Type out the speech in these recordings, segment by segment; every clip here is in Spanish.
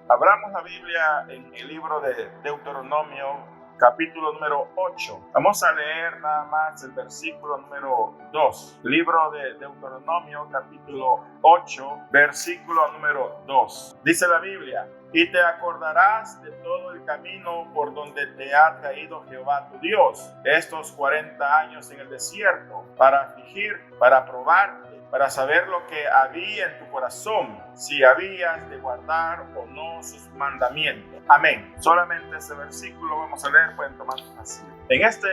Abramos la Biblia en el libro de Deuteronomio, capítulo número 8. Vamos a leer nada más el versículo número 2. Libro de Deuteronomio, capítulo 8, versículo número 2. Dice la Biblia: y te acordarás de todo el camino por donde te ha traído Jehová tu Dios estos 40 años en el desierto, para afligir, para probarte, para saber lo que había en tu corazón, si habías de guardar o no sus mandamientos. Amén. Solamente ese versículo vamos a leer, pueden tomar así. En este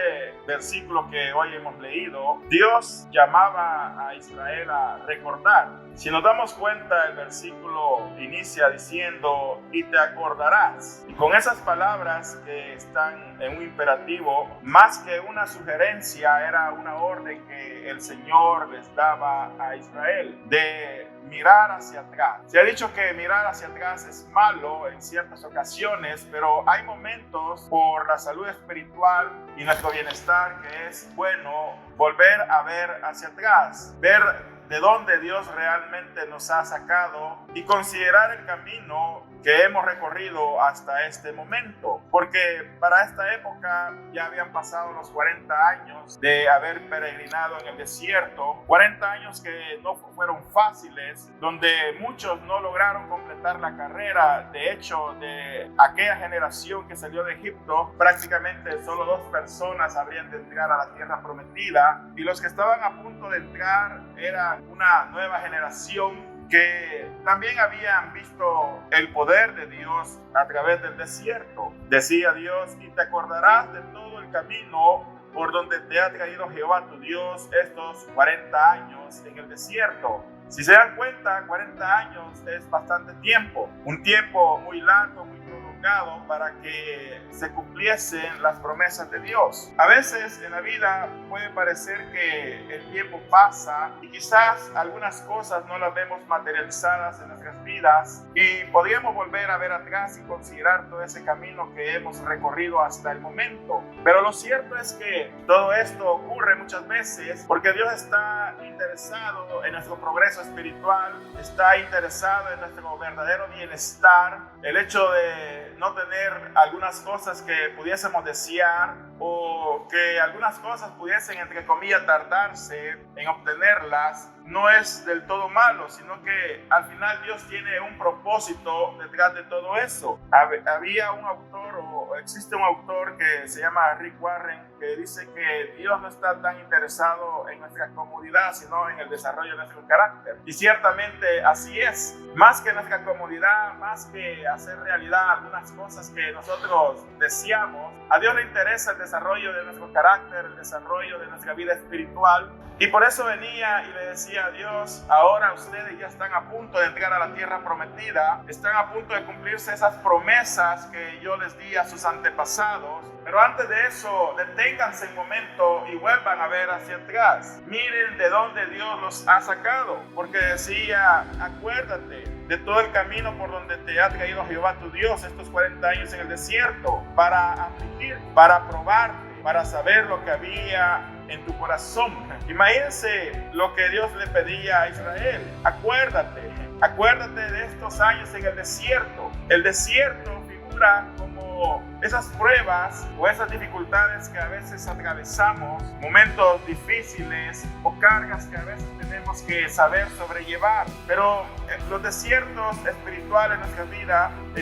versículo que hoy hemos leído, Dios llamaba a Israel a recordar. Si nos damos cuenta, el versículo inicia diciendo: y te acordarás. Y con esas palabras que están en un imperativo, más que una sugerencia, era una orden que el Señor les daba a Israel de mirar hacia atrás. Se ha dicho que mirar hacia atrás es malo en ciertas ocasiones, pero hay momentos por la salud espiritual y nuestro bienestar que es bueno volver a ver hacia atrás, ver de dónde Dios realmente nos ha sacado y considerar el camino que hemos recorrido hasta este momento, porque para esta época ya habían pasado los 40 años de haber peregrinado en el desierto, 40 años que no fueron fáciles, donde muchos no lograron completar la carrera. De hecho, de aquella generación que salió de Egipto, prácticamente solo 2 personas habrían de entrar a la tierra prometida, y los que estaban a punto de entrar eran una nueva generación que también habían visto el poder de Dios a través del desierto. Decía Dios: y te acordarás de todo el camino por donde te ha traído Jehová tu Dios estos 40 años en el desierto. Si se dan cuenta, 40 años es bastante tiempo, un tiempo muy largo, muy prolongado para que se cumpliesen las promesas de Dios. A veces en la vida puede parecer que el tiempo pasa y quizás algunas cosas no las vemos materializadas en nuestras vidas, y podríamos volver a ver atrás y considerar todo ese camino que hemos recorrido hasta el momento. Pero lo cierto es que todo esto ocurre muchas veces porque Dios está interesado en nuestro progreso espiritual, está interesado en nuestro verdadero bienestar. El hecho de no tener algunas cosas que pudiésemos desear, o que algunas cosas pudiesen, entre comillas, tardarse en obtenerlas, no es del todo malo, sino que al final Dios tiene un propósito detrás de todo eso. Había un autor, o existe un autor que se llama Rick Warren, que dice que Dios no está tan interesado en nuestra comodidad, sino en el desarrollo de nuestro carácter. Y ciertamente así es. Más que nuestra comodidad, más que hacer realidad algunas cosas que nosotros deseamos, a Dios le interesa el desarrollo de nuestro carácter, el desarrollo de nuestra vida espiritual. Y por eso venía y le decía a Dios: ahora ustedes ya están a punto de entrar a la tierra prometida, están a punto de cumplirse esas promesas que yo les di a sus antepasados, pero antes de eso, deténganse un momento y vuelvan a ver hacia atrás. Miren de dónde Dios los ha sacado, porque decía: acuérdate de todo el camino por donde te ha traído Jehová tu Dios estos 40 años en el desierto, para afligir, para probarte, para saber lo que había en tu corazón. Imagínense lo que Dios le pedía a Israel: acuérdate de estos años en el desierto. El desierto figura como esas pruebas o esas dificultades que a veces atravesamos, momentos difíciles o cargas que a veces tenemos que saber sobrellevar. Pero los desiertos espirituales en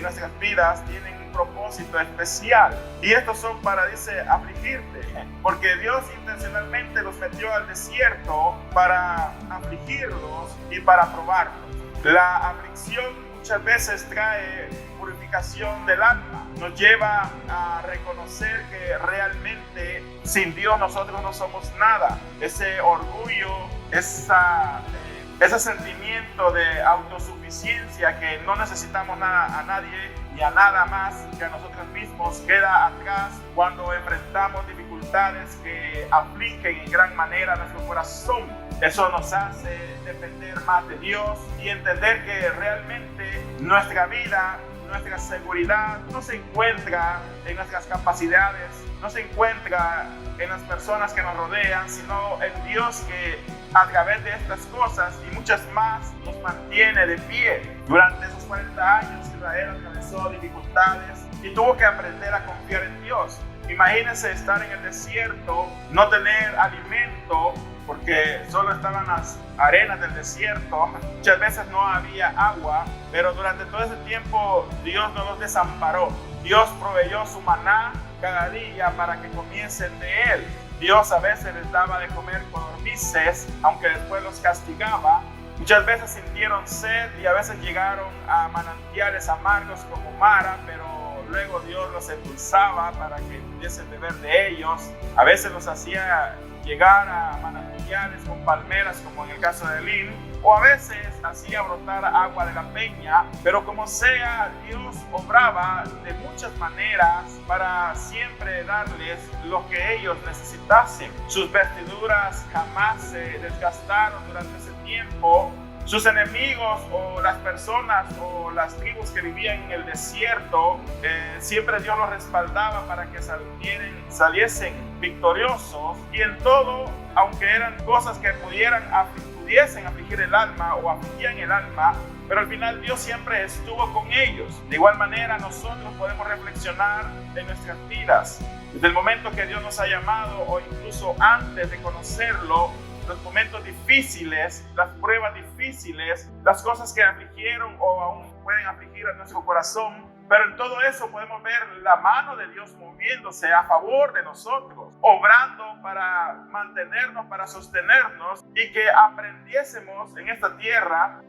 nuestras vidas tienen un propósito especial, y estos son para, dice, afligirte, porque Dios intencionalmente los metió al desierto para afligirlos y para probarlos. La aflicción muchas veces trae purificación del alma, nos lleva a reconocer que realmente sin Dios nosotros no somos nada. Ese orgullo, ese sentimiento de autosuficiencia, que no necesitamos nada a nadie ni a nada más que a nosotros mismos, queda atrás cuando enfrentamos dificultades que afligen en gran manera nuestro corazón. Eso nos hace depender más de Dios y entender que realmente nuestra vida, nuestra seguridad no se encuentra en nuestras capacidades, no se encuentra en las personas que nos rodean, sino en Dios, que a través de estas cosas y muchas más nos mantiene de pie. Durante esos 40 años Israel atravesó dificultades y tuvo que aprender a confiar en Dios. Imagínense estar en el desierto, no tener alimento porque solo estaban las arenas del desierto. Muchas veces no había agua, pero durante todo ese tiempo Dios no los desamparó. Dios proveyó su maná cada día para que comiesen de él. Dios a veces les daba de comer codornices, aunque después los castigaba. Muchas veces sintieron sed y a veces llegaron a manantiales amargos como Mara, pero luego Dios los endulzaba para que pudiesen beber de ellos. A veces los hacía llegar a manantiales con palmeras, como en el caso de Elín, o a veces hacía brotar agua de la peña, pero como sea, Dios obraba de muchas maneras para siempre darles lo que ellos necesitasen. Sus vestiduras jamás se desgastaron durante ese tiempo. Sus enemigos o las personas o las tribus que vivían en el desierto, siempre Dios los respaldaba para que saliesen victoriosos, y en todo, aunque eran cosas que pudiesen afligir el alma o afligían el alma, pero al final Dios siempre estuvo con ellos. De igual manera nosotros podemos reflexionar en nuestras vidas, desde el momento que Dios nos ha llamado o incluso antes de conocerlo, los momentos difíciles, las pruebas difíciles, las cosas que afligieron o aún pueden afligir a nuestro corazón. Pero en todo eso podemos ver la mano de Dios moviéndose a favor de nosotros, obrando para mantenernos, para sostenernos, y que aprendiésemos en esta tierra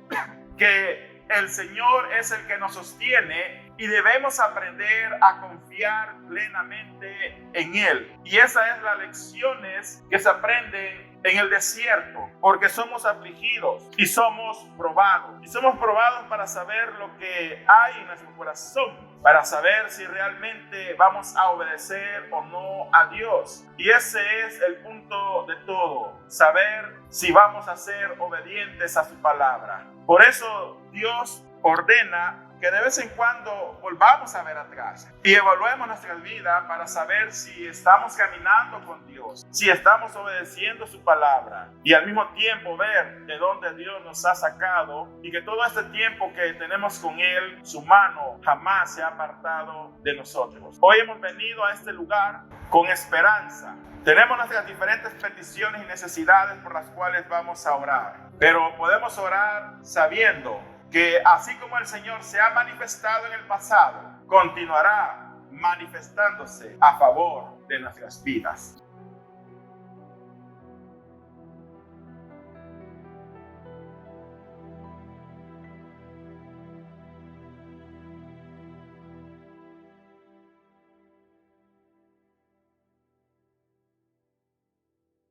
que el Señor es el que nos sostiene y debemos aprender a confiar plenamente en Él. Y esas son las lecciones que se aprenden en el desierto, porque somos afligidos y somos probados. Y somos probados para saber lo que hay en nuestro corazón, para saber si realmente vamos a obedecer o no a Dios. Y ese es el punto de todo, saber si vamos a ser obedientes a su palabra. Por eso Dios ordena que de vez en cuando volvamos a ver atrás y evaluemos nuestra vida para saber si estamos caminando con Dios, si estamos obedeciendo su palabra, y al mismo tiempo ver de dónde Dios nos ha sacado y que todo este tiempo que tenemos con Él, su mano jamás se ha apartado de nosotros. Hoy hemos venido a este lugar con esperanza. Tenemos nuestras diferentes peticiones y necesidades por las cuales vamos a orar, pero podemos orar sabiendo que así como el Señor se ha manifestado en el pasado, continuará manifestándose a favor de nuestras vidas.